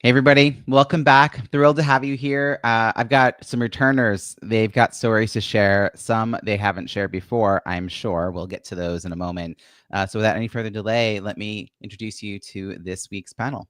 Hey, everybody. Welcome back. Thrilled to have you here. I've got some returners. They've got stories to share. Some they haven't shared before, I'm sure. We'll get to those in a moment. So without any further delay, let me introduce you to this week's panel.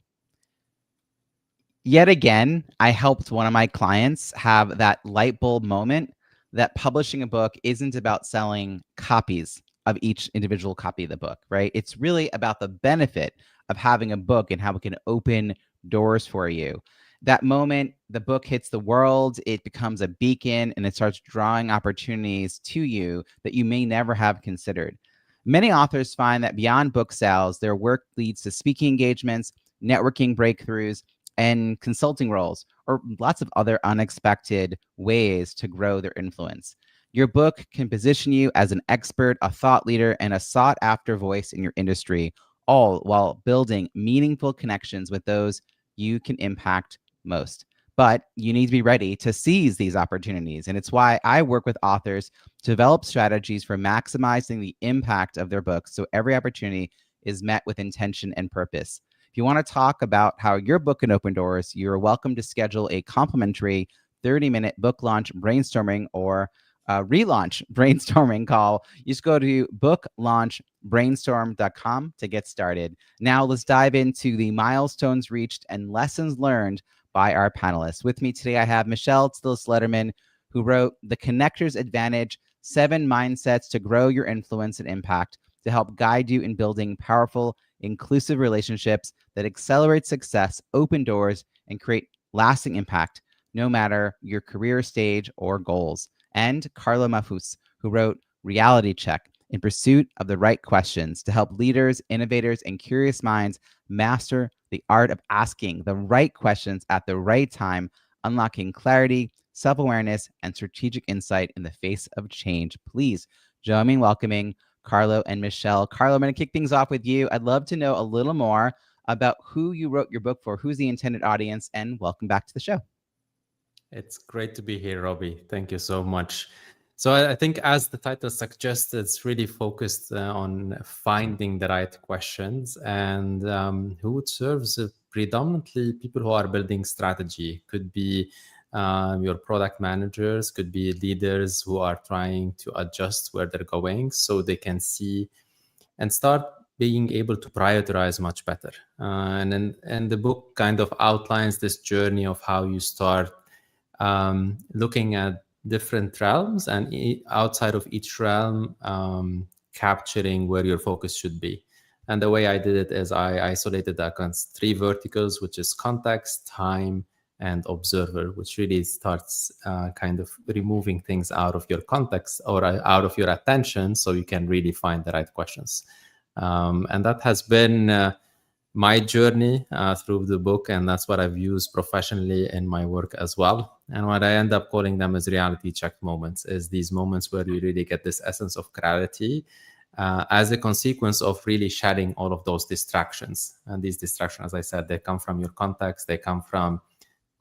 Yet again, I helped one of my clients have that light bulb moment that publishing a book isn't about selling copies of each individual copy of the book, right? It's really about the benefit of having a book and how it can open doors for you. That moment, the book hits the world, it becomes a beacon, and it starts drawing opportunities to you that you may never have considered. Many authors find that beyond book sales, their work leads to speaking engagements, networking breakthroughs, and consulting roles, or lots of other unexpected ways to grow their influence. Your book can position you as an expert, a thought leader, and a sought after voice in your industry, all while building meaningful connections with those you can impact most. But you need to be ready to seize these opportunities. And it's why I work with authors to develop strategies for maximizing the impact of their books so every opportunity is met with intention and purpose. If you want to talk about how your book can open doors, you're welcome to schedule a complimentary 30-minute book launch brainstorming or relaunch brainstorming call. You just go to booklaunchbrainstorm.com to get started. Now let's dive into the milestones reached and lessons learned by our panelists. With me today, I have Michelle Tillis Lederman, who wrote The Connector's Advantage, 7 Mindsets to Grow Your Influence and Impact to help guide you in building powerful, inclusive relationships that accelerate success, open doors, and create lasting impact, no matter your career stage or goals. And Carlo Mahfouz, who wrote Reality Check, in pursuit of the right questions to help leaders, innovators, and curious minds master the art of asking the right questions at the right time, unlocking clarity, self-awareness, and strategic insight in the face of change. Please join me in welcoming Carlo and Michelle. Carlo, I'm going to kick things off with you. I'd love to know a little more about who you wrote your book for, who's the intended audience, and welcome back to the show. It's great to be here, Robbie. Thank you so much. So I think, as the title suggests, it's really focused on finding the right questions, and who it serves predominantly people who are building strategy. Could be your product managers, could be leaders who are trying to adjust where they're going so they can see and start being able to prioritize much better. And the book kind of outlines this journey of how you start looking at different realms, and outside of each realm, capturing where your focus should be. And the way I did it is I isolated that against 3 verticals, which is context, time, and observer, which really starts kind of removing things out of your context or out of your attention so you can really find the right questions. And that has been my journey through the book, and that's what I've used professionally in my work as well. And what I end up calling them is reality check moments, is these moments where you really get this essence of clarity as a consequence of really shedding all of those distractions. And these distractions, as I said, they come from your context, they come from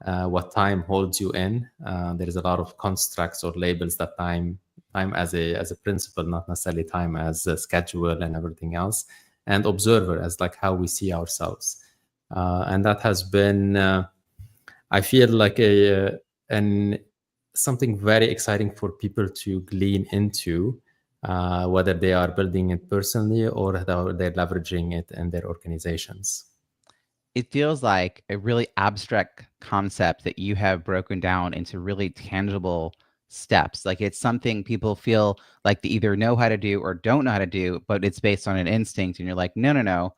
what time holds you in. There is a lot of constructs or labels that time as a principle, not necessarily time as a schedule and everything else. And observer as like how we see ourselves. And that has been, I feel like something very exciting for people to glean into, whether they are building it personally or they're leveraging it in their organizations. It feels like a really abstract concept that you have broken down into really tangible steps. Like it's something people feel like they either know how to do or don't know how to do, but it's based on an instinct. And you're like, no.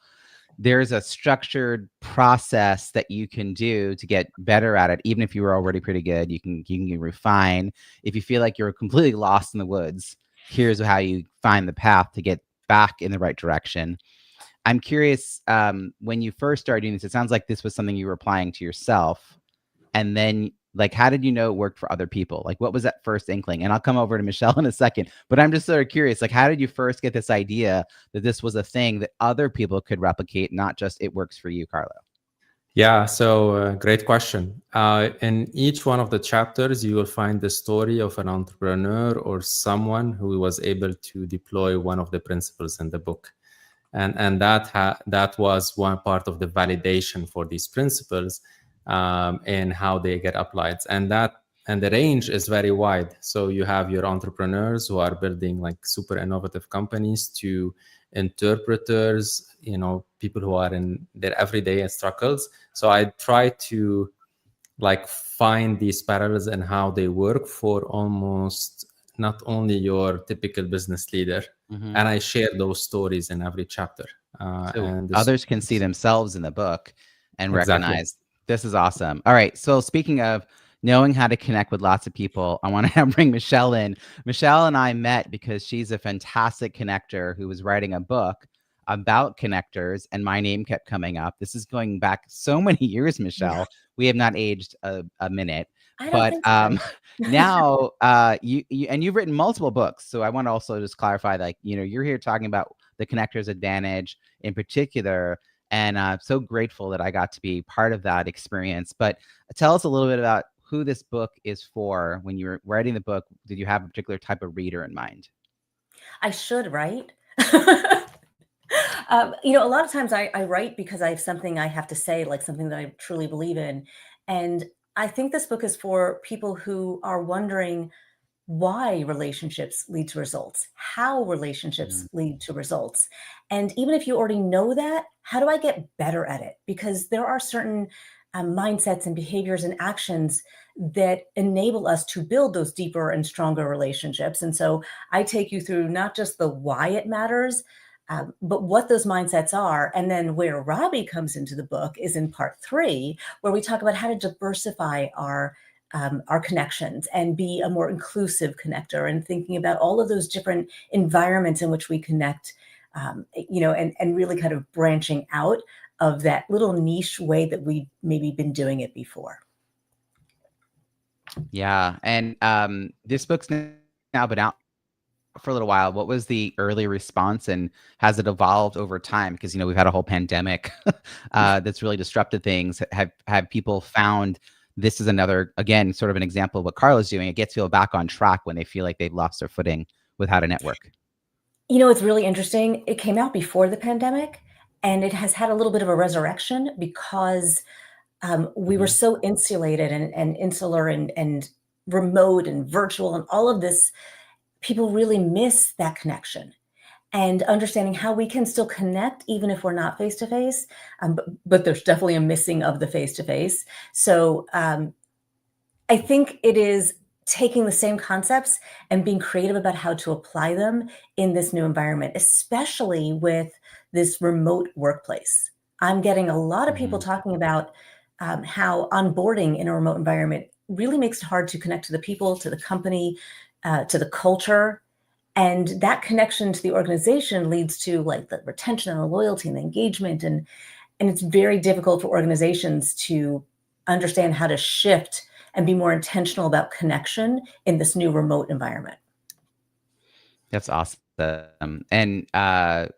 There's a structured process that you can do to get better at it. Even if you were already pretty good, you can refine. If you feel like you're completely lost in the woods, here's how you find the path to get back in the right direction. I'm curious, when you first started doing this, it sounds like this was something you were applying to yourself. And then, like, how did you know it worked for other people? Like, what was that first inkling? And I'll come over to Michelle in a second. But I'm just sort of curious, like, how did you first get this idea that this was a thing that other people could replicate, not just it works for you, Carlo? Yeah, so great question. In each one of the chapters, you will find the story of an entrepreneur or someone who was able to deploy one of the principles in the book. And that was one part of the validation for these principles. and how they get applied. And the range is very wide. So you have your entrepreneurs who are building like super innovative companies, to interpreters, people who are in their everyday struggles. So I try to like find these parallels and how they work for almost not only your typical business leader. Mm-hmm. And I share those stories in every chapter. So others can see themselves in the book and recognize this is awesome. All right. So speaking of knowing how to connect with lots of people, I want to bring Michelle in. Michelle and I met because she's a fantastic connector who was writing a book about connectors, and my name kept coming up. This is going back so many years, Michelle. Yeah. We have not aged a minute. But now you've written multiple books. So I want to also just clarify, like, you're here talking about the connector's advantage in particular. And I'm so grateful that I got to be part of that experience. But tell us a little bit about who this book is for. When you were writing the book, did you have a particular type of reader in mind? I should, right? A lot of times I write because I have something I have to say, like something that I truly believe in. And I think this book is for people who are wondering why relationships lead to results, how relationships lead to results. And even if you already know that, how do I get better at it? Because there are certain mindsets and behaviors and actions that enable us to build those deeper and stronger relationships. And so I take you through not just the why it matters, but what those mindsets are. And then where Robbie comes into the book is in part 3, where we talk about how to diversify our connections and be a more inclusive connector, and thinking about all of those different environments in which we connect, and really kind of branching out of that little niche way that we've maybe been doing it before. Yeah. And this book's now been out for a little while. What was the early response, and has it evolved over time? Because, we've had a whole pandemic that's really disrupted things. Have people found this is another, again, sort of an example of what Carlo's doing? It gets people back on track when they feel like they've lost their footing with how to network. It's really interesting. It came out before the pandemic, and it has had a little bit of a resurrection because we were so insulated and insular and remote and virtual and all of this. People really miss that connection, and understanding how we can still connect even if we're not face-to-face. But there's definitely a missing of the face-to-face. So I think it is taking the same concepts and being creative about how to apply them in this new environment, especially with this remote workplace. I'm getting a lot of people talking about how onboarding in a remote environment really makes it hard to connect to the people, to the company, to the culture. And that connection to the organization leads to like the retention and the loyalty and the engagement. And it's very difficult for organizations to understand how to shift and be more intentional about connection in this new remote environment. That's awesome. And I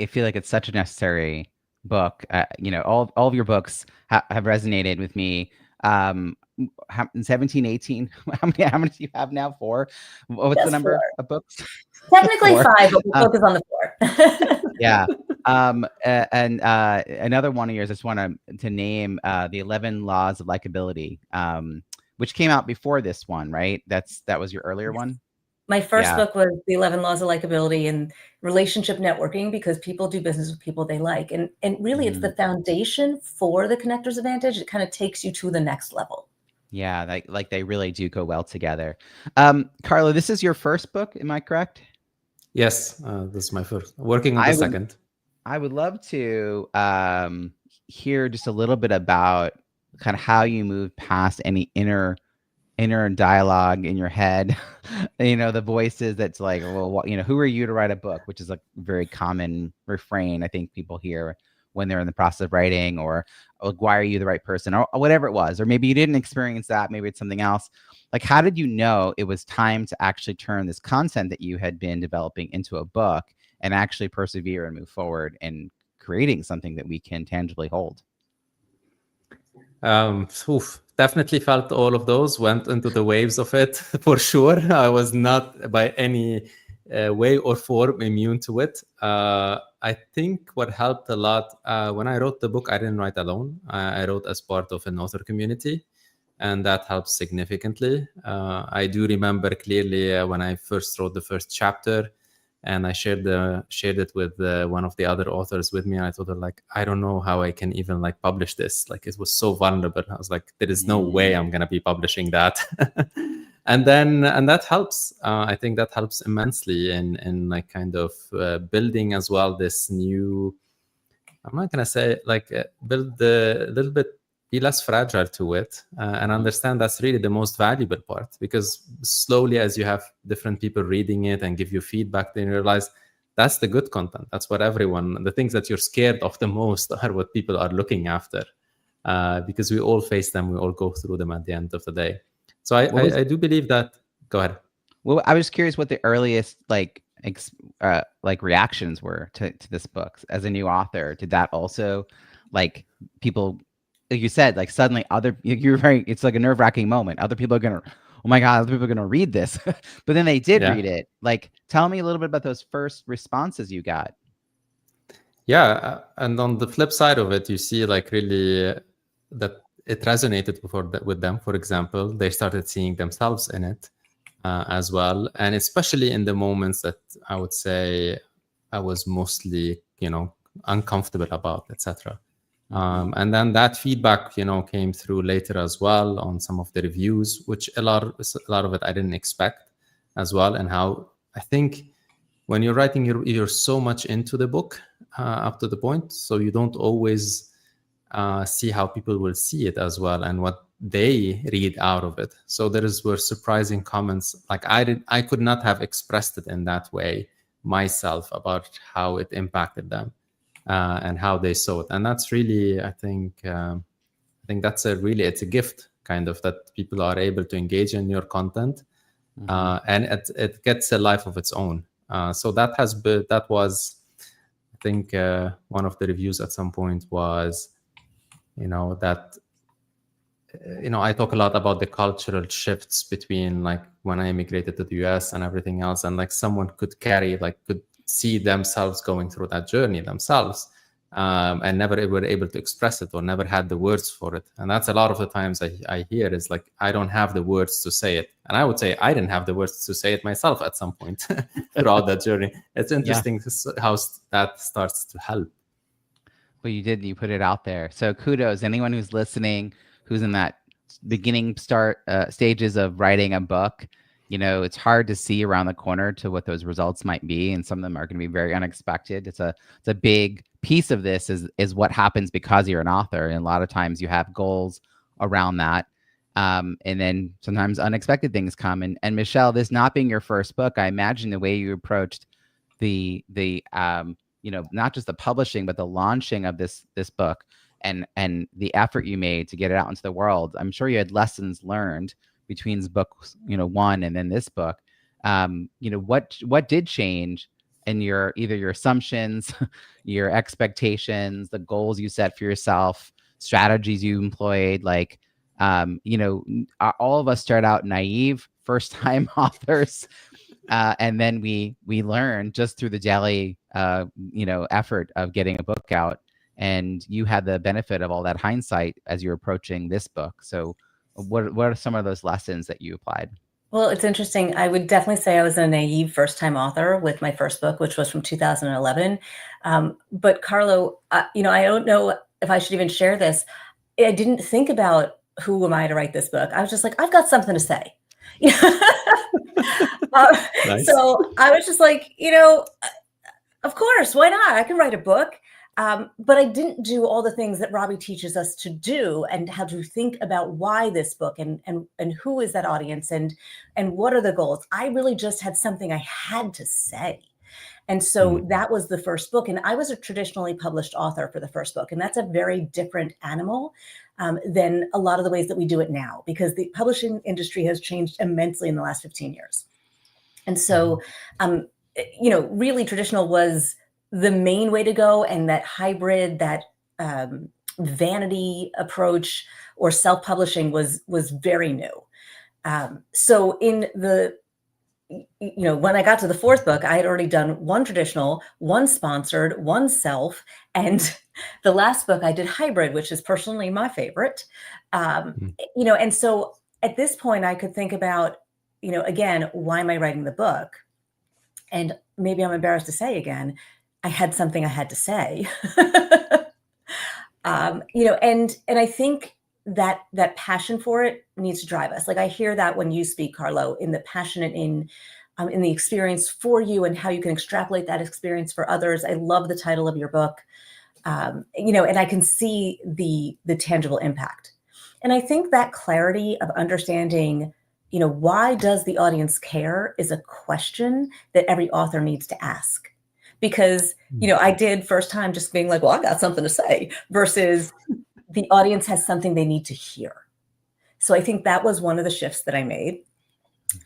feel like it's such a necessary book. All of your books have resonated with me. 17, 18, how many do you have now? 4? What's the number 4 of books? Technically 5, but we'll focus on the 4. Yeah. And another one of yours, I just want to name the 11 Laws of Likability, which came out before this one, right? That was your earlier one? My first book was The 11 Laws of Likability and relationship networking, because people do business with people they like. And really, it's the foundation for the Connector's Advantage. It kind of takes you to the next level. Yeah, like they really do go well together. Carlo, this is your first book, am I correct? Yes, this is my first. Working on the second. I would love to hear just a little bit about kind of how you move past any inner dialogue in your head, the voices that's like, well, who are you to write a book, which is a very common refrain I think people hear when they're in the process of writing, or like, why are you the right person, or whatever it was, or maybe you didn't experience that, maybe it's something else. Like, how did you know it was time to actually turn this content that you had been developing into a book and actually persevere and move forward in creating something that we can tangibly hold? Definitely felt all of those, went into the waves of it for sure. I was not by any way or form immune to it. I think what helped a lot, when I wrote the book, I didn't write alone. I wrote as part of an author community, and that helps significantly. I do remember clearly when I first wrote the first chapter, and I shared it with one of the other authors with me. And I told her, like, I don't know how I can even like publish this. Like, it was so vulnerable. I was like, there is no way I'm gonna be publishing that. and that helps. I think that helps immensely in like kind of building as well this new. I'm not gonna say like build a little bit, be less fragile to it, and understand that's really the most valuable part, because slowly as you have different people reading it and give you feedback, then you realize that's the good content. That's what everyone, the things that you're scared of the most are what people are looking after, because we all face them, we all go through them at the end of the day. So I do believe that. Go ahead. Well, I was curious what the earliest like reactions were to this book as a new author. Did that also, like, people, like you said, like suddenly you're very, it's like a nerve-wracking moment. Other people are gonna, oh my God, other people are gonna read this. But then they did read it. Like, tell me a little bit about those first responses you got. Yeah, and on the flip side of it, you see like really that it resonated with them. For example, they started seeing themselves in it as well, and especially in the moments that I would say I was mostly, uncomfortable about, etc. And then that feedback, came through later as well on some of the reviews, which a lot of it I didn't expect as well. And how I think when you're writing, you're so much into the book up to the point, so you don't always see how people will see it as well and what they read out of it. So were surprising comments. Like I could not have expressed it in that way myself about how it impacted them and how they saw it. And that's really, I think that's it's a gift kind of, that people are able to engage in your content, and it gets a life of its own. So that was, I think, one of the reviews at some point was, that, I talk a lot about the cultural shifts between like when I immigrated to the US and everything else, and like someone could see themselves going through that journey themselves, and never were able to express it or never had the words for it. And that's a lot of the times I hear is like, I don't have the words to say it. And I would say I didn't have the words to say it myself at some point throughout that journey. It's interesting how that starts to help. Well, you put it out there. So kudos, anyone who's listening, who's in that beginning stages of writing a book. It's hard to see around the corner to what those results might be, and some of them are going to be very unexpected. It's a big piece of this is what happens because you're an author, and a lot of times you have goals around that, and then sometimes unexpected things come. And Michelle, this not being your first book, I imagine the way you approached the not just the publishing but the launching of this book and the effort you made to get it out into the world. I'm sure you had lessons learned between books, one and then this book. What did change in either your assumptions, your expectations, the goals you set for yourself, strategies you employed? Like, all of us start out naive, first-time authors, and then we learn just through the daily, effort of getting a book out. And you had the benefit of all that hindsight as you're approaching this book. So what are some of those lessons that you applied? Well, it's interesting. I would definitely say I was a naive first-time author with my first book, which was from 2011. But Carlo, I don't know if I should even share this. I didn't think about who am I to write this book. I was just like, I've got something to say. Nice. So I was just like, of course, why not? I can write a book. But I didn't do all the things that Robbie teaches us to do, and how to think about why this book and who is that audience and what are the goals. I really just had something I had to say. And so that was the first book. And I was a traditionally published author for the first book. And that's a very different animal than a lot of the ways that we do it now, because the publishing industry has changed immensely in the last 15 years. And so, really traditional was the main way to go, and that hybrid, that vanity approach or self-publishing was very new. So in the when I got to the fourth book, I had already done one traditional, one sponsored, one self, and the last book I did hybrid, which is personally my favorite. And so at this point I could think about, again, why am I writing the book? And maybe I'm embarrassed to say again, I had something I had to say. And I think that passion for it needs to drive us. Like I hear that when you speak, Carlo, in the passion and in the experience for you and how you can extrapolate that experience for others. I love the title of your book, and I can see the tangible impact. And I think that clarity of understanding, why does the audience care is a question that every author needs to ask. Because, I did first time just being like, well, I got something to say, versus the audience has something they need to hear. So I think that was one of the shifts that I made.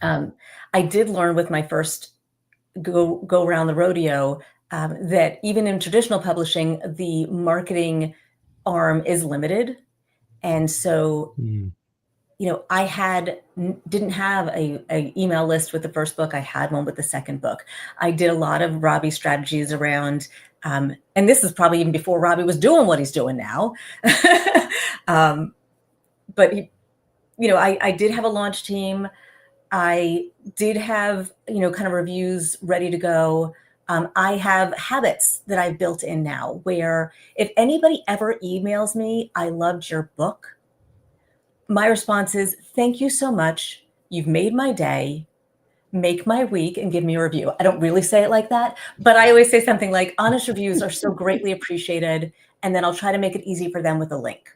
I did learn with my first go around the rodeo that even in traditional publishing, the marketing arm is limited. And so, I didn't have a email list with the first book. I had one with the second book. I did a lot of Robbie strategies around, and this is probably even before Robbie was doing what he's doing now. But I did have a launch team. I did have, kind of reviews ready to go. I have habits that I've built in now where if anybody ever emails me, I loved your book, my response is, thank you so much. You've made my day, make my week, and give me a review. I don't really say it like that, but I always say something like, honest reviews are so greatly appreciated. And then I'll try to make it easy for them with a link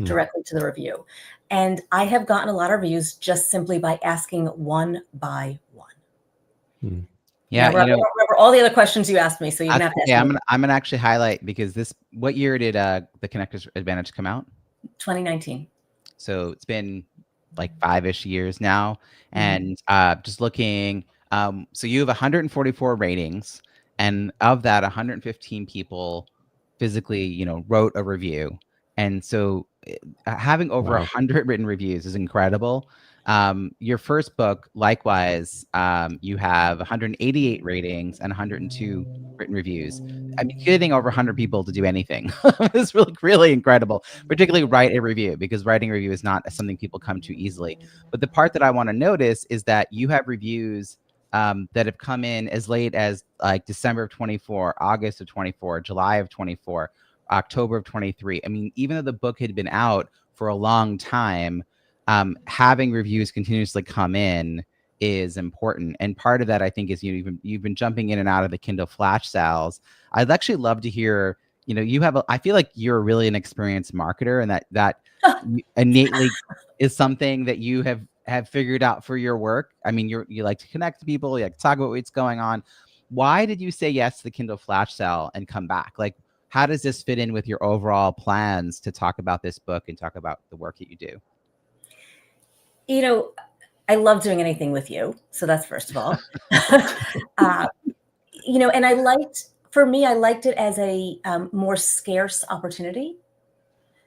directly to the review. And I have gotten a lot of reviews just simply by asking one by one. Yeah, remember all the other questions you asked me, so you didn't have to ask me. I'm gonna actually highlight, because what year did the Connector's Advantage come out? 2019. So it's been like 5-ish years now. And just looking, so you have 144 ratings, and of that, 115 people physically, wrote a review. And so having over 100 written reviews is incredible. Your first book, likewise, you have 188 ratings and 102 written reviews. I mean, getting over 100 people to do anything is really, really incredible, particularly write a review, because writing a review is not something people come to easily. But the part that I want to notice is that you have reviews that have come in as late as like December of 24, August of 24, July of 24, October of 23. I mean, even though the book had been out for a long time, having reviews continuously come in is important. And part of that, I think, is you've been jumping in and out of the Kindle flash sales. I'd actually love to hear, I feel like you're really an experienced marketer, and that innately is something that you have figured out for your work. I mean, you like to connect to people, you like to talk about what's going on. Why did you say yes to the Kindle flash sale and come back? Like, how does this fit in with your overall plans to talk about this book and talk about the work that you do? I love doing anything with you. So that's first of all. And I liked it as a more scarce opportunity.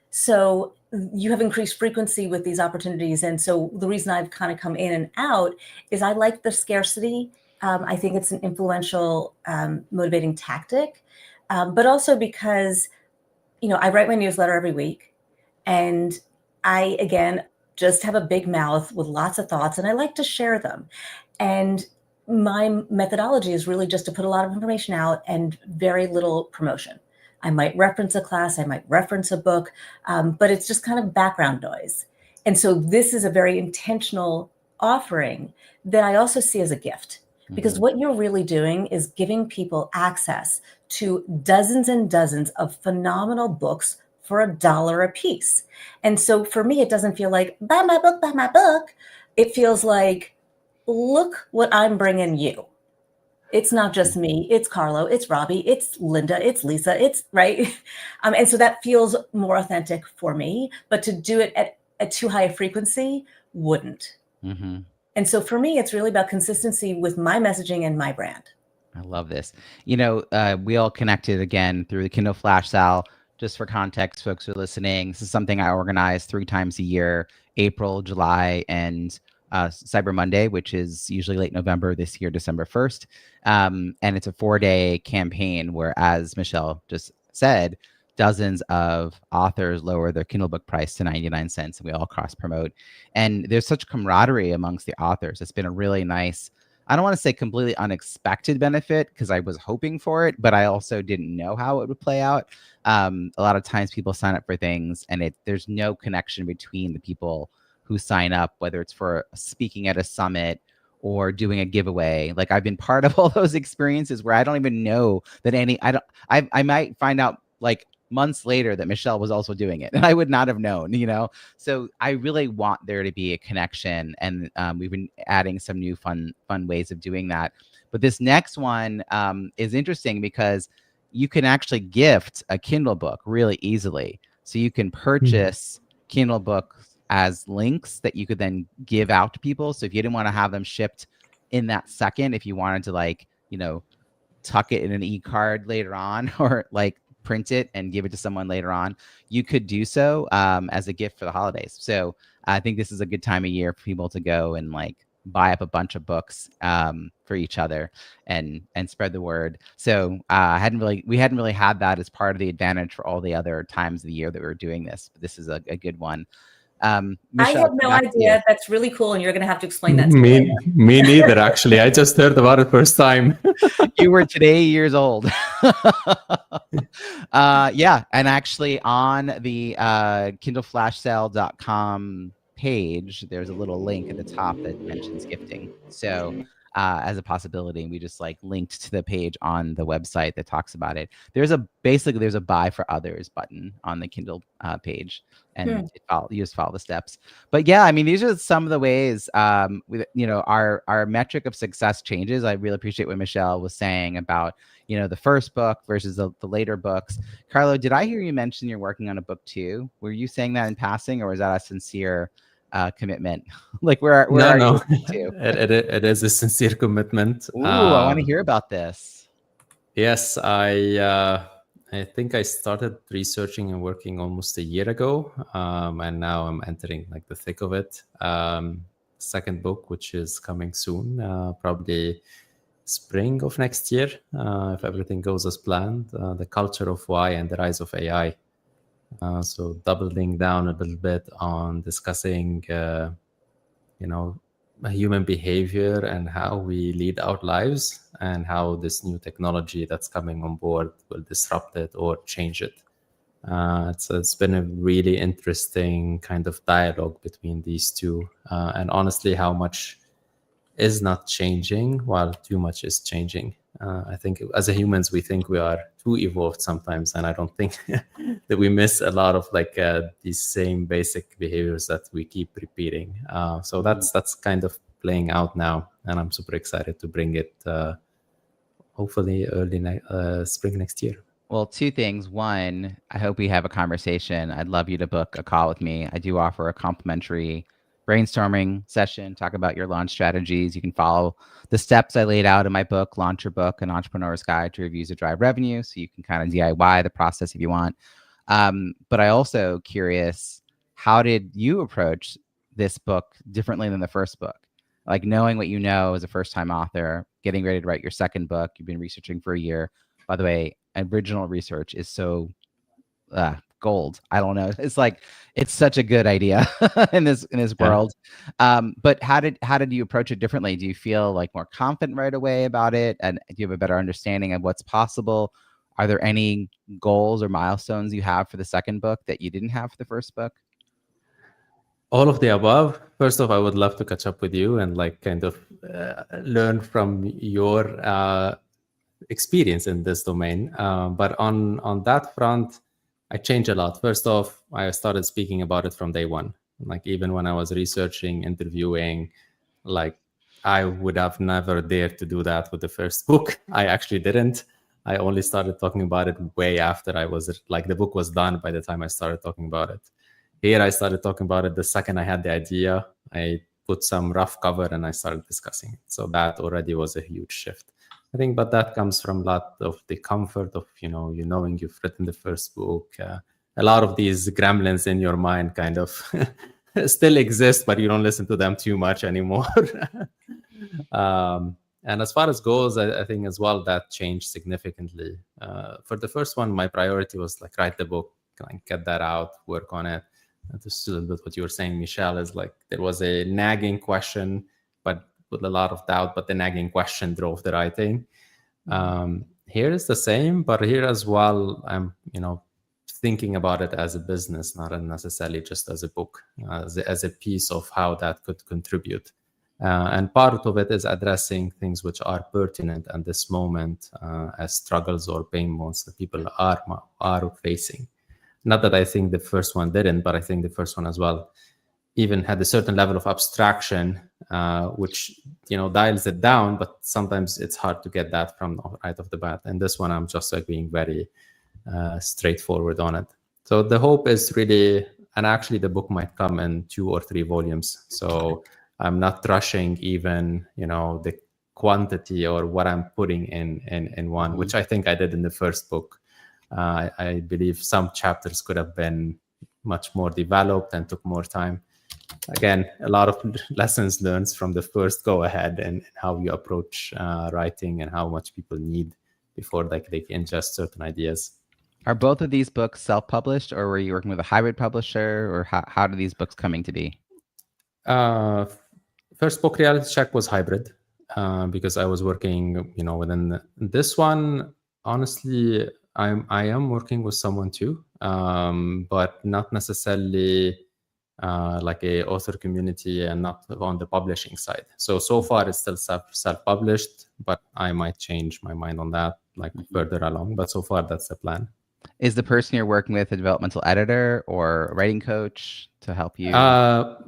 So you have increased frequency with these opportunities. And so the reason I've kind of come in and out is I like the scarcity. I think it's an influential, motivating tactic. But also because, I write my newsletter every week, and I, again, just have a big mouth with lots of thoughts, and I like to share them. And my methodology is really just to put a lot of information out and very little promotion. I might reference a class, I might reference a book, but it's just kind of background noise. And so this is a very intentional offering that I also see as a gift, because what you're really doing is giving people access to dozens and dozens of phenomenal books for $1 a piece. And so for me, it doesn't feel like, buy my book. It feels like, look what I'm bringing you. It's not just me, it's Carlo, it's Robbie, it's Linda, it's Lisa, it's right. And so that feels more authentic for me, but to do it at too high a frequency wouldn't. And so for me, it's really about consistency with my messaging and my brand. I love this. We all connected again through the Kindle flash sale. Just for context, folks who are listening, this is something I organize 3 times a year, April, July, and Cyber Monday, which is usually late November, this year, December 1st. And it's a 4-day campaign where, as Michelle just said, dozens of authors lower their Kindle book price to 99 cents, and we all cross promote. And there's such camaraderie amongst the authors. It's been a really nice, I don't want to say completely unexpected benefit, because I was hoping for it, but I also didn't know how it would play out. A lot of times people sign up for things and there's no connection between the people who sign up, whether it's for speaking at a summit or doing a giveaway. Like, I've been part of all those experiences where I don't even know that I might find out like months later that Michelle was also doing it, and I would not have known, So I really want there to be a connection, and we've been adding some new fun ways of doing that. But this next one is interesting because you can actually gift a Kindle book really easily. So you can purchase Kindle books as links that you could then give out to people. So if you didn't want to have them shipped in that second, if you wanted to tuck it in an e-card later on, or like print it and give it to someone later on, you could do so as a gift for the holidays. So I think this is a good time of year for people to go and buy up a bunch of books for each other and spread the word. So we hadn't really had that as part of the advantage for all the other times of the year that we were doing this. But this is a good one. Michelle, I have no idea. You. That's really cool, and you're going to have to explain that to me. Me neither, actually. I just heard about it first time. You were today years old. Yeah, and actually on the kindleflashsale.com page, there's a little link at the top that mentions gifting. So as a possibility, we just linked to the page on the website that talks about it. There's a buy for others button on the Kindle page, and you just follow the steps. But yeah, I mean, these are some of the ways our metric of success changes. I really appreciate what Michelle was saying about the first book versus the later books. Carlo, did I hear you mention you're working on a book 2? Were you saying that in passing, or was that a sincere commitment? Where no. It is a sincere commitment. Ooh, I want to hear about this. Yes, I think I started researching and working almost a year ago, and now I'm entering the thick of it. Second book, which is coming soon, probably spring of next year, if everything goes as planned. The Culture of Why and the Rise of AI. So doubling down a little bit on discussing, human behavior and how we lead our lives, and how this new technology that's coming on board will disrupt it or change it. It's been a really interesting kind of dialogue between these two, and honestly, how much is not changing while too much is changing. I think as a humans, we think we are too evolved sometimes, and I don't think that we miss a lot of these same basic behaviors that we keep repeating. So that's kind of playing out now, and I'm super excited to bring it hopefully early spring next year. Well, 2 things. One, I hope we have a conversation. I'd love you to book a call with me. I do offer a complimentary brainstorming session, talk about your launch strategies. You can follow the steps I laid out in my book, Launch Your Book, An Entrepreneur's Guide to Reviews to Drive Revenue. So you can kind of DIY the process if you want. But I also curious, how did you approach this book differently than the first book? Knowing what you know as a first-time author, getting ready to write your second book. You've been researching for a year. By the way, original research is so gold. I don't know. It's such a good idea in this world. But how did you approach it differently? Do you feel more confident right away about it? And do you have a better understanding of what's possible? Are there any goals or milestones you have for the second book that you didn't have for the first book? All of the above. First off, I would love to catch up with you and kind of learn from your experience in this domain. But on that front, I changed a lot. First off, I started speaking about it from day one. Even when I was researching, interviewing, I would have never dared to do that with the first book. I actually didn't. I only started talking about it way after I was the book was done by the time I started talking about it. Here, I started talking about it the second I had the idea. I put some rough cover and I started discussing it. So that already was a huge shift, I think. But that comes from a lot of the comfort of, knowing you've written the first book. A lot of these gremlins in your mind kind of still exist, but you don't listen to them too much anymore. And as far as goals, I think as well that changed significantly. For the first one, my priority was like write the book, like get that out, work on it. And just a little bit what you were saying, Michelle, is like there was a nagging question, but with a lot of doubt, but the nagging question drove the writing. Here is the same, but here as well, I'm, thinking about it as a business, not necessarily just as a book, as a piece of how that could contribute. And part of it is addressing things which are pertinent at this moment as struggles or pain points that people are facing. Not that I think the first one didn't, but I think the first one as well even had a certain level of abstraction, which dials it down, but sometimes it's hard to get that from right off the bat. And this one, I'm just being very straightforward on it. So the hope is really, and actually the book might come in 2 or 3 volumes. So I'm not rushing even, the quantity or what I'm putting in one, which I think I did in the first book. I believe some chapters could have been much more developed and took more time. Again, a lot of lessons learned from the first go ahead and how you approach writing and how much people need before they can ingest certain ideas. Are both of these books self-published, or were you working with a hybrid publisher, or how do these books coming to be? First book, Reality Check, was hybrid because I was working, within this one. Honestly, I am working with someone too, but not necessarily like a author community and not on the publishing side. So far it's still self-published, but I might change my mind on that like further along. But so far that's the plan. Is the person you're working with a developmental editor or a writing coach to help you?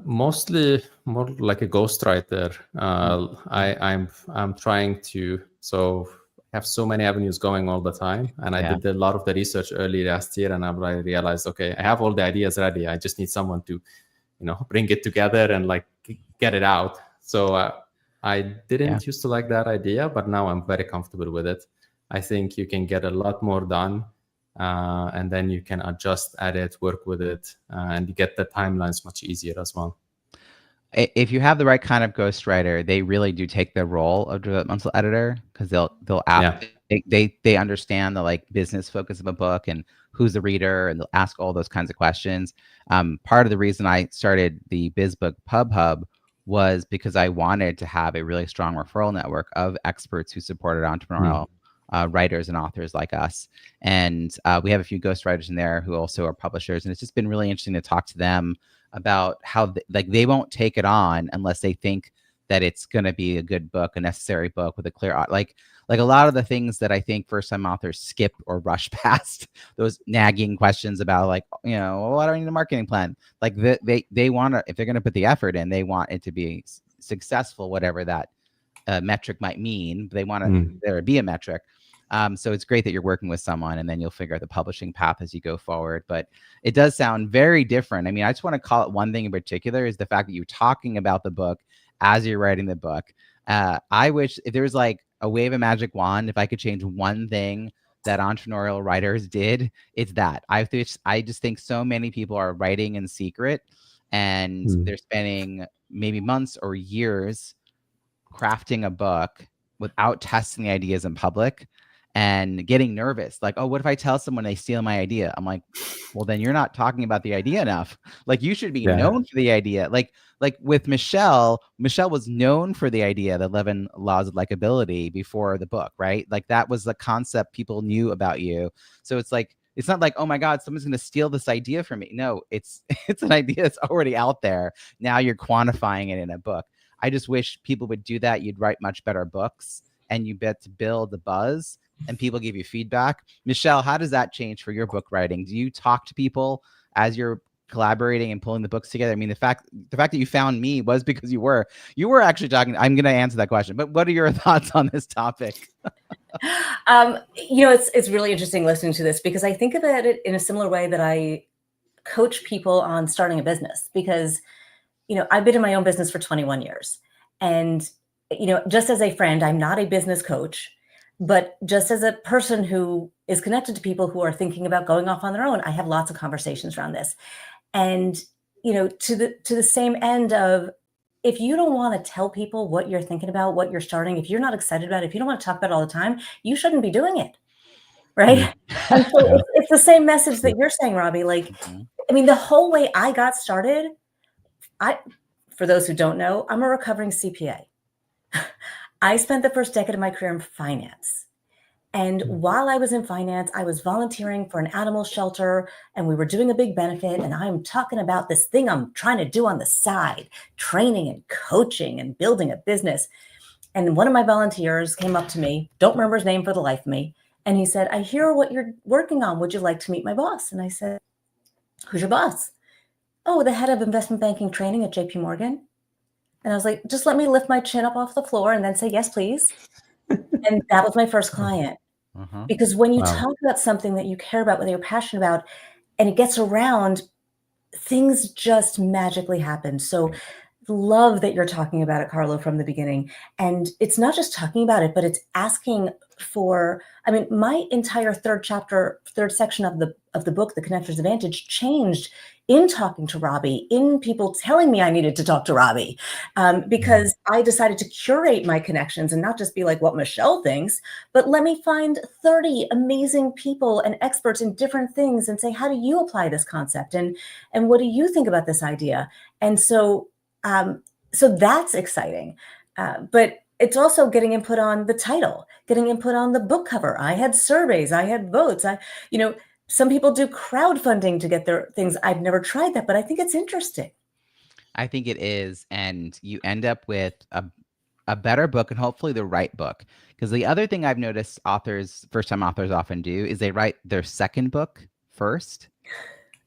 Mostly more like a ghostwriter. I'm trying to, so I have so many avenues going all the time. And I did a lot of the research early last year, and I realized, okay, I have all the ideas ready. I just need someone to, bring it together and like get it out. So I didn't used to like that idea, but now I'm very comfortable with it. I think you can get a lot more done. And then you can adjust, edit, work with it, and get the timelines much easier as well. If you have the right kind of ghostwriter, they really do take the role of developmental editor, because they'll ask, they understand the like business focus of a book and who's the reader, and they'll ask all those kinds of questions. Part of the reason I started the BizBook Pub Hub was because I wanted to have a really strong referral network of experts who supported entrepreneurial writers and authors like us. And we have a few ghostwriters in there who also are publishers. And it's just been really interesting to talk to them about how they won't take it on unless they think that it's going to be a good book, a necessary book with a clear, like a lot of the things that I think first-time authors skip or rush past, those nagging questions about like, what do I need a marketing plan? Like they want to, if they're going to put the effort in, they want it to be successful, whatever that metric might mean. They want there to be a metric. So it's great that you're working with someone, and then you'll figure out the publishing path as you go forward. But it does sound very different. I mean, I just want to call it one thing in particular, is the fact that you're talking about the book as you're writing the book. I wish if there was like a wave of magic wand, if I could change one thing that entrepreneurial writers did, it's that. I just think so many people are writing in secret, and they're spending maybe months or years crafting a book without testing the ideas in public, and getting nervous. Like, oh, what if I tell someone they steal my idea? I'm like, well, then you're not talking about the idea enough. Like, you should be known for the idea. Like with Michelle was known for the idea, the 11 laws of likability, before the book, right? Like that was the concept people knew about you. So it's like, it's not like, oh my God, someone's going to steal this idea from me. No, it's an idea that's already out there. Now you're quantifying it in a book. I just wish people would do that. You'd write much better books, and you get to build the buzz, and people give you feedback. Michelle, how does that change for your book writing? Do you talk to people as you're collaborating and pulling the books together? I mean, the fact that you found me was because you were actually talking. I'm going to answer that question, but what are your thoughts on this topic? It's really interesting listening to this, because I think about it in a similar way that I coach people on starting a business, because I've been in my own business for 21 years. And, just as a friend, I'm not a business coach, but just as a person who is connected to people who are thinking about going off on their own, I have lots of conversations around this. And to the same end of, if you don't want to tell people what you're thinking about, what you're starting, if you're not excited about it, if you don't want to talk about it all the time, you shouldn't be doing it. Right. And so it's the same message that you're saying, Robbie. Like, I mean, the whole way I got started, for those who don't know, I'm a recovering CPA. I spent the first decade of my career in finance. And while I was in finance, I was volunteering for an animal shelter, and we were doing a big benefit. And I'm talking about this thing I'm trying to do on the side, training and coaching and building a business. And one of my volunteers came up to me, don't remember his name for the life of me. And he said, I hear what you're working on. Would you like to meet my boss? And I said, who's your boss? Oh, the head of investment banking training at JP Morgan. And I was like, just let me lift my chin up off the floor and then say, yes, please. And that was my first client. Because when you talk about something that you care about, whether you're passionate about, and it gets around, things just magically happen. So love that you're talking about it, Carlo, from the beginning. And it's not just talking about it, but it's asking for, I mean, my entire third section of the book, The Connector's Advantage, changed in talking to Robbie, in people telling me I needed to talk to Robbie, because I decided to curate my connections and not just be like what Michelle thinks, but let me find 30 amazing people and experts in different things and say, how do you apply this concept? And what do you think about this idea? And so that's exciting. But it's also getting input on the title, getting input on the book cover. I had surveys, I had votes. Some people do crowdfunding to get their things. I've never tried that, but I think it's interesting. I think it is. And you end up with a better book, and hopefully the right book. Because the other thing I've noticed first-time authors often do is they write their second book first.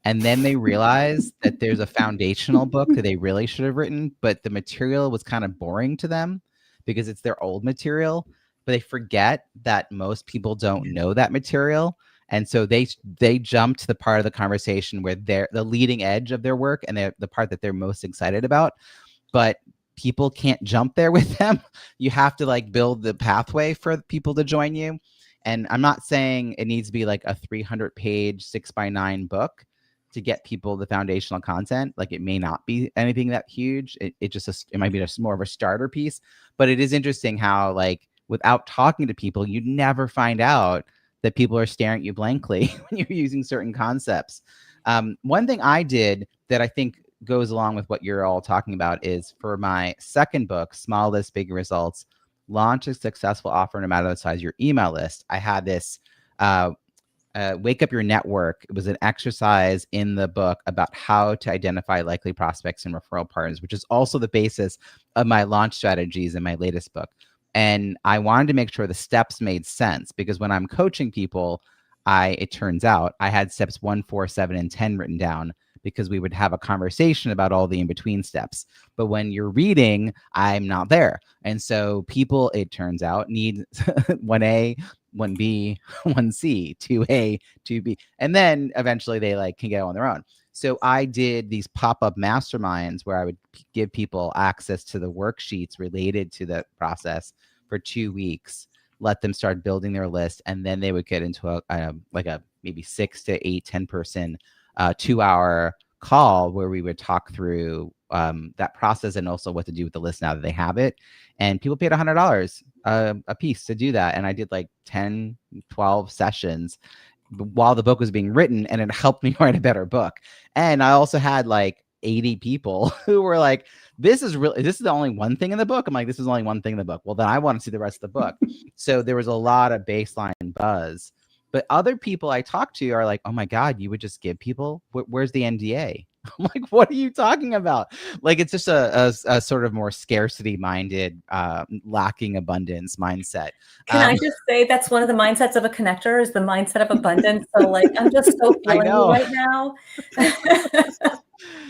And then they realize that there's a foundational book that they really should have written, but the material was kind of boring to them because it's their old material. But they forget that most people don't know that material. And so they jump to the part of the conversation where they're the leading edge of their work and the part that they're most excited about. But people can't jump there with them. You have to build the pathway for people to join you. And I'm not saying it needs to be like a 300-page 6x9 book to get people the foundational content. It may not be anything that huge. It might be just more of a starter piece. But it is interesting how without talking to people, you never find out that people are staring at you blankly when you're using certain concepts. One thing I did that I think goes along with what you're all talking about is for my second book, Small List, Big Results, Launch a Successful Offer no matter the size of your email list. I had this Wake Up Your Network. It was an exercise in the book about how to identify likely prospects and referral partners, which is also the basis of my launch strategies in my latest book. And I wanted to make sure the steps made sense, because when I'm coaching people, it turns out I had steps 1, 4, 7, and 10 written down because we would have a conversation about all the in-between steps. But when you're reading, I'm not there. And so people, it turns out, need 1A, 1B, 1C, 2A, 2B. And then eventually they can get on their own. So I did these pop-up masterminds where I would give people access to the worksheets related to the process for 2 weeks, let them start building their list, and then they would get into a maybe 6 to 8, 10-person 2-hour call where we would talk through that process and also what to do with the list now that they have it. And people paid $100 a piece to do that. And I did 10, 12 sessions while the book was being written, and it helped me write a better book. And I also had 80 people who were this is the only one thing in the book. I'm like, this is only one thing in the book. Well, then I want to see the rest of the book. So there was a lot of baseline buzz. But other people I talked to are like, oh my God, you would just give people, where's the NDA? I'm like, what are you talking about? It's just a sort of more scarcity minded, lacking abundance mindset. Can I just say that's one of the mindsets of a connector, is the mindset of abundance. So I'm just so feeling you right now.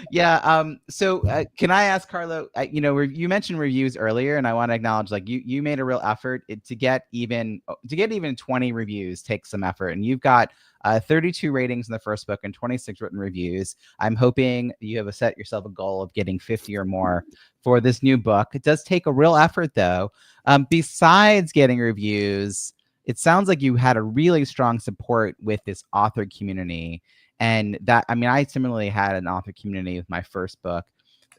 Yeah. So can I ask Carlo, you mentioned reviews earlier, and I want to acknowledge you made a real effort to get even 20 reviews takes some effort, and you've got 32 ratings in the first book and 26 written reviews. I'm hoping you have set yourself a goal of getting 50 or more for this new book. It does take a real effort though. Besides getting reviews, it sounds like you had a really strong support with this author community. And that, I mean, I similarly had an author community with my first book.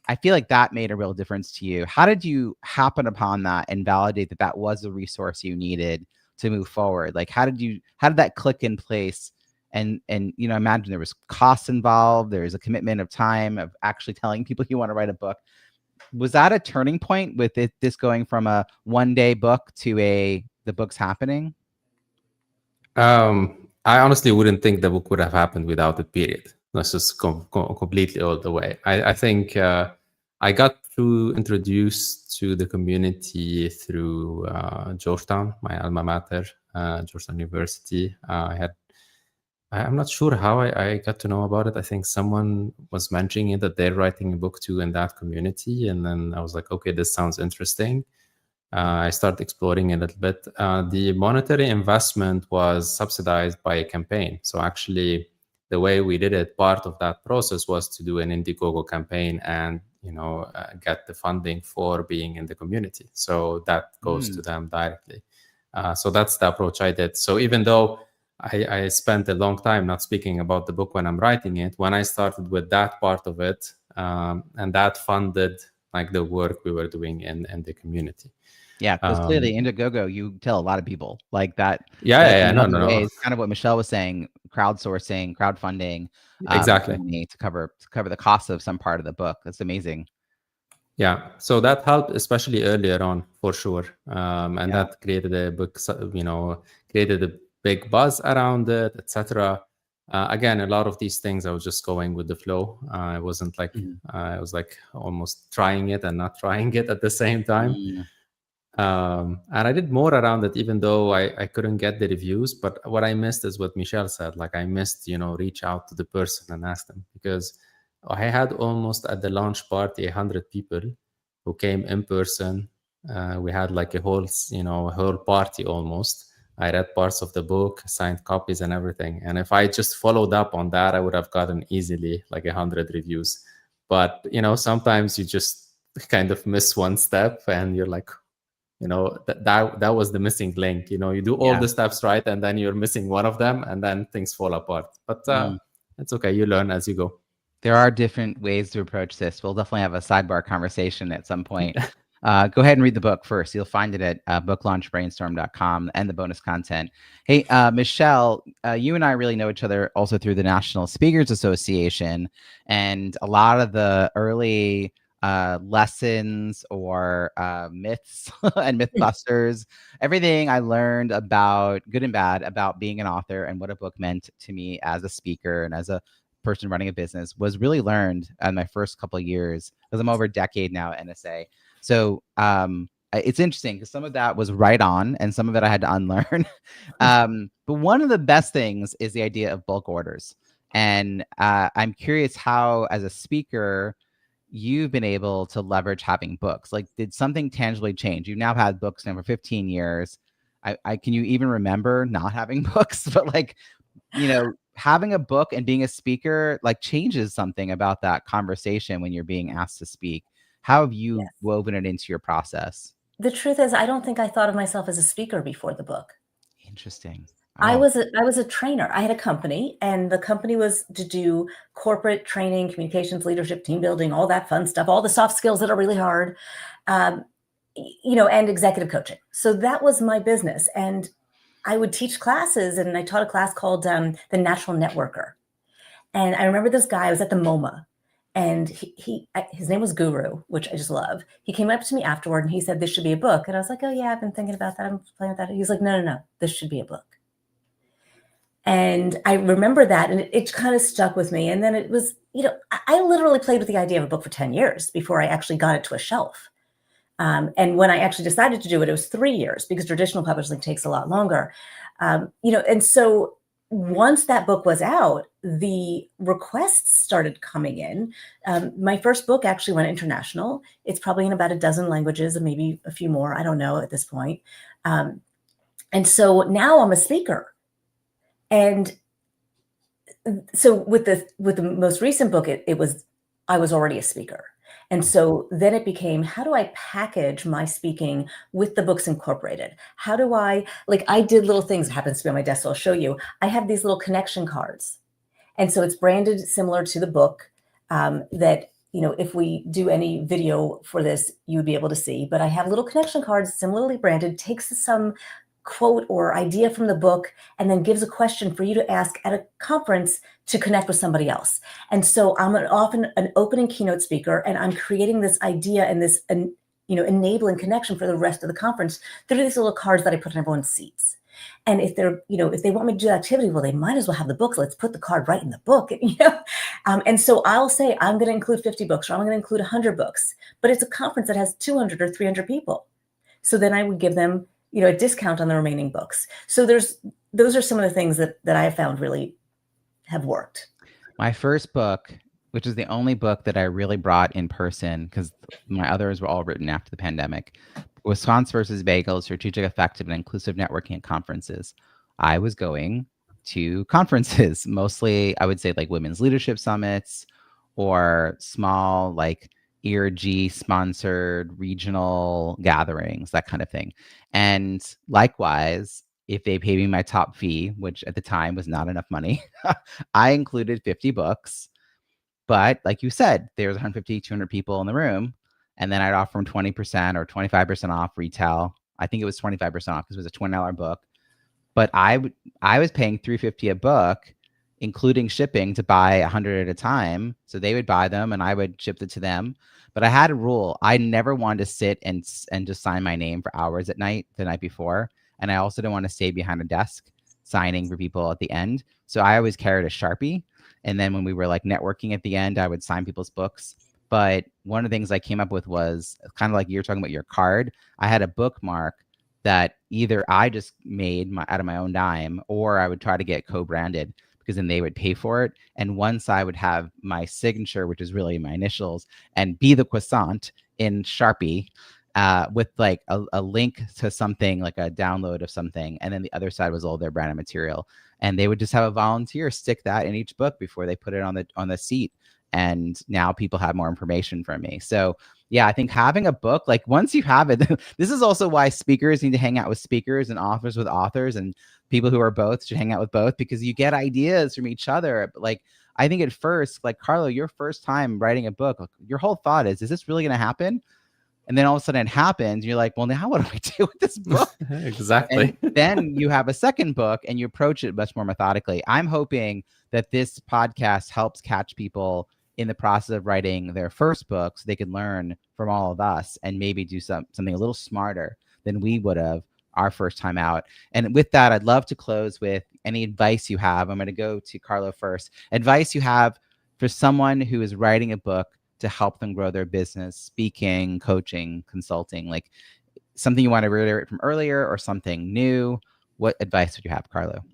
I feel like that made a real difference to you. How did you happen upon that and validate that that was a resource you needed to move forward? Like, how did that click in place? And you know, imagine there was costs involved. There's a commitment of time of actually telling people you want to write a book. Was that a turning point with this going from a one-day book to the book's happening? I honestly wouldn't think the book would have happened without it, period. Let's just completely all the way. I think I got introduced to the community through Georgetown, my alma mater, Georgetown University. I'm not sure how I got to know about it. I think someone was mentioning it, that they're writing a book too in that community. And then I was like, okay, this sounds interesting. I started exploring it a little bit. The monetary investment was subsidized by a campaign. So actually, the way we did it, part of that process was to do an Indiegogo campaign and, you know, get the funding for being in the community. So that goes to them directly. So that's the approach I did. So even though I spent a long time not speaking about the book when I'm writing it, when I started with that part of it, and that funded like the work we were doing in the community. Yeah, because clearly Indiegogo, you tell a lot of people like that. Yeah, no. It's kind of what Michelle was saying: crowdsourcing, crowdfunding, exactly, to cover the cost of some part of the book. That's amazing. Yeah, so that helped, especially earlier on, for sure, and that created a book, you know, created a big buzz around it, etc. Again, a lot of these things I was just going with the flow. I wasn't like I was like almost trying it and not trying it at the same time. And I did more around it, even though I couldn't get the reviews. But what I missed is what Michelle said. Like I missed, you know, reach out to the person and ask them, because I had almost at the launch party 100 people who came in person. We had like a whole party almost. I read parts of the book, signed copies and everything. And if I just followed up on that, I would have gotten easily like 100 reviews. But, you know, sometimes you just kind of miss one step and you're like, you know, that was the missing link. You know, you do all the steps right, and then you're missing one of them, and then things fall apart. But it's okay. You learn as you go. There are different ways to approach this. We'll definitely have a sidebar conversation at some point. Go ahead and read the book first. You'll find it at booklaunchbrainstorm.com and the bonus content. Hey, Michelle, you and I really know each other also through the National Speakers Association, and a lot of the early lessons or myths and mythbusters, everything I learned about, good and bad, about being an author and what a book meant to me as a speaker and as a person running a business was really learned in my first couple of years, because I'm over a decade now at NSA. So it's interesting because some of that was right on and some of it I had to unlearn. But one of the best things is the idea of bulk orders. And I'm curious how, as a speaker, you've been able to leverage having books. Like, did something tangibly change? You've now had books now for 15 years. Can you even remember not having books? But like, you know, having a book and being a speaker like changes something about that conversation when you're being asked to speak. How have you woven it into your process? The truth is, I don't think I thought of myself as a speaker before the book. Interesting. I was a trainer. I had a company, and the company was to do corporate training, communications, leadership, team building, all that fun stuff, all the soft skills that are really hard, you know, and executive coaching. So that was my business. And I would teach classes, and I taught a class called The Natural Networker. And I remember this guy, I was at the MoMA, and his name was Guru, which I just love. He came up to me afterward and he said, "This should be a book." And I was like, "Oh yeah, I've been thinking about that. I'm playing with that." He was like, No, this should be a book. And I remember that, and it kind of stuck with me. And then it was, you know, I literally played with the idea of a book for 10 years before I actually got it to a shelf. And when I actually decided to do it, it was 3 years, because traditional publishing takes a lot longer. You know, and so once that book was out, the requests started coming in. My first book actually went international. It's probably in about a dozen languages and maybe a few more. I don't know at this point. And so now I'm a speaker. And so with the most recent book, I was already a speaker. And so then it became, how do I package my speaking with the books incorporated? How do I did little things, it happens to be on my desk, so I'll show you. I have these little connection cards. And so it's branded similar to the book, that, you know, if we do any video for this, you would be able to see. But I have little connection cards similarly branded, takes some quote or idea from the book and then gives a question for you to ask at a conference to connect with somebody else. And so I'm often an opening keynote speaker, and I'm creating this idea and this, enabling connection for the rest of the conference through these little cards that I put in everyone's seats. And if they're, if they want me to do that activity, well, they might as well have the book. So let's put the card right in the book, And so I'll say, I'm going to include 50 books, or I'm going to include 100 books, but it's a conference that has 200 or 300 people. So then I would give them, a discount on the remaining books. So those are some of the things that I have found really have worked. My first book, which is the only book that I really brought in person, because my others were all written after the pandemic, was Sconce versus Bagel, Strategic, Effective, and Inclusive Networking at Conferences. I was going to conferences, mostly, I would say, like women's leadership summits or small, like ERG sponsored regional gatherings, that kind of thing. And likewise, if they paid me my top fee, which at the time was not enough money, I included 50 books. But like you said, there's 150, 200 people in the room. And then I'd offer them 20% or 25% off retail. I think it was 25% off because it was a $20 book. But I was paying $350 a book, including shipping, to buy 100 at a time. So they would buy them and I would ship it to them. But I had a rule. I never wanted to sit and just sign my name for hours at night the night before. And I also didn't want to stay behind a desk signing for people at the end. So I always carried a Sharpie. And then when we were like networking at the end, I would sign people's books. But one of the things I came up with was kind of like you're talking about your card. I had a bookmark that either I just made out of my own dime, or I would try to get co-branded, because then they would pay for it. And one side would have my signature, which is really my initials, and Be the Croissant in Sharpie, with like a link to something, like a download of something. And then the other side was all their branded material. And they would just have a volunteer stick that in each book before they put it on the seat. And now people have more information from me. So yeah, I think having a book, like once you have it, this is also why speakers need to hang out with speakers and authors with authors, and people who are both should hang out with both, because you get ideas from each other. Like, I think at first, like Carlo, your first time writing a book, your whole thought is this really going to happen? And then all of a sudden it happens. You're like, well, now what do I do with this book? Exactly. And then you have a second book and you approach it much more methodically. I'm hoping that this podcast helps catch people in the process of writing their first book, so they can learn from all of us and maybe do something a little smarter than we would have our first time out. And with that, I'd love to close with any advice you have. I'm going to go to Carlo first. Advice you have for someone who is writing a book to help them grow their business, speaking, coaching, consulting, like something you want to reiterate from earlier or something new. What advice would you have, Carlo?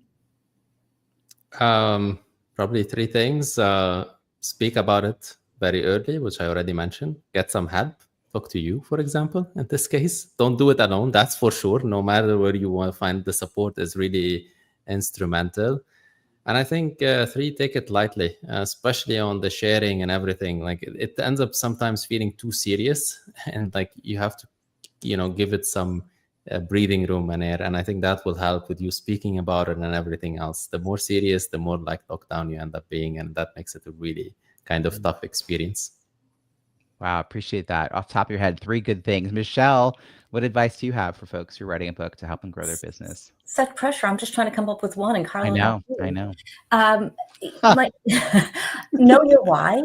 Probably three things. Speak about it very early, which I already mentioned. Get some help. Talk to you, for example, in this case. Don't do it alone, that's for sure. No matter where you want to find the support is really instrumental. And I think three, take it lightly, especially on the sharing and everything. Like it ends up sometimes feeling too serious, and like you have to, give it some breathing room and air. And I think that will help with you speaking about it and everything else. The more serious, the more like locked down you end up being, and that makes it a really kind of tough experience. Wow, appreciate that. Off the top of your head, three good things. Michelle, what advice do you have for folks who are writing a book to help them grow their business? Such pressure. I'm just trying to come up with one. And Carlo, I know. Know your why,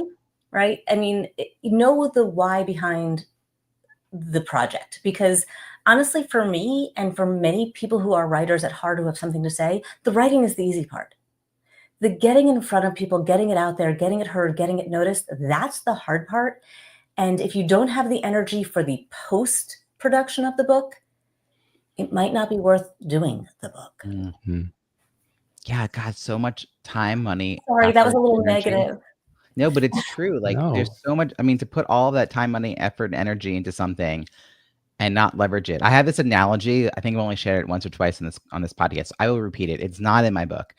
right? I mean, know the why behind the project, because honestly, for me and for many people who are writers at heart who have something to say, the writing is the easy part. The getting in front of people, getting it out there, getting it heard, getting it noticed, that's the hard part. And if you don't have the energy for the post-production of the book, it might not be worth doing the book. Mm-hmm. Yeah, God, so much time, money. Sorry, that was a little negative. No, but it's true. Like there's so much, to put all that time, money, effort, and energy into something and not leverage it. I have this analogy. I think I've only shared it once or twice on this podcast. I will repeat it. It's not in my book.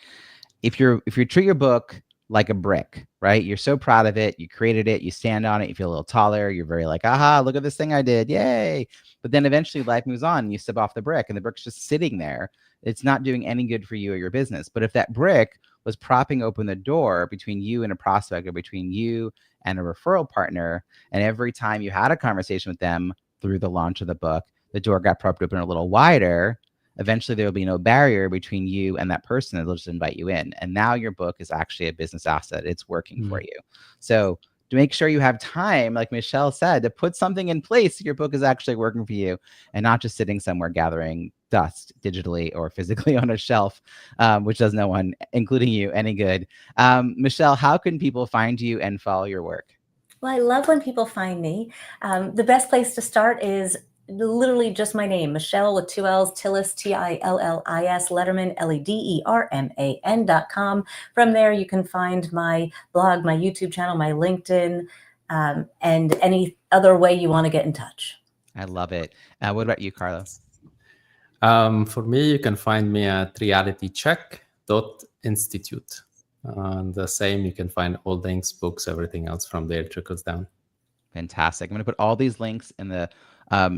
If you treat your book like a brick, right? You're so proud of it. You created it. You stand on it. You feel a little taller. You're very like, aha, look at this thing I did. Yay. But then eventually life moves on and you step off the brick and the brick's just sitting there. It's not doing any good for you or your business. But if that brick was propping open the door between you and a prospect, or between you and a referral partner. And every time you had a conversation with them through the launch of the book, the door got propped open a little wider. Eventually there will be no barrier between you and that person. They'll just invite you in. And now your book is actually a business asset. It's working for you. So to make sure you have time, like Michelle said, to put something in place so your book is actually working for you and not just sitting somewhere gathering dust digitally or physically on a shelf, which does no one, including you, any good. Michelle, how can people find you and follow your work? Well, I love when people find me. The best place to start is literally just my name, Michelle with 2 L's, Tillis, Tillis, Lederman, Lederman.com. From there, you can find my blog, my YouTube channel, my LinkedIn, and any other way you want to get in touch. I love it. What about you, Carlo? For me, you can find me at realitycheck.institute. The same, you can find all links, books, everything else from there trickles down. Fantastic. I'm going to put all these links in the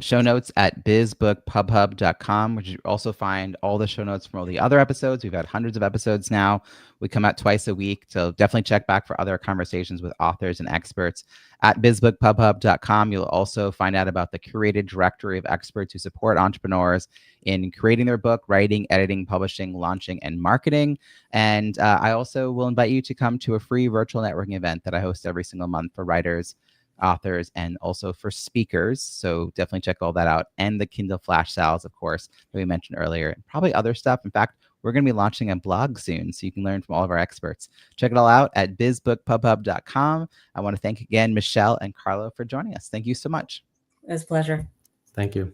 show notes at bizbookpubhub.com, which you also find all the show notes from all the other episodes. We've had hundreds of episodes now. We come out twice a week, so definitely check back for other conversations with authors and experts. At bizbookpubhub.com, you'll also find out about the curated directory of experts who support entrepreneurs in creating their book, writing, editing, publishing, launching, and marketing. And I also will invite you to come to a free virtual networking event that I host every single month for writers, authors, and also for speakers. So definitely check all that out. And the Kindle flash sales, of course, that we mentioned earlier, and probably other stuff. In fact, we're going to be launching a blog soon, so you can learn from all of our experts. Check it all out at bizbookpubhub.com. I want to thank again Michelle and Carlo for joining us. Thank you so much. It was a pleasure. Thank you.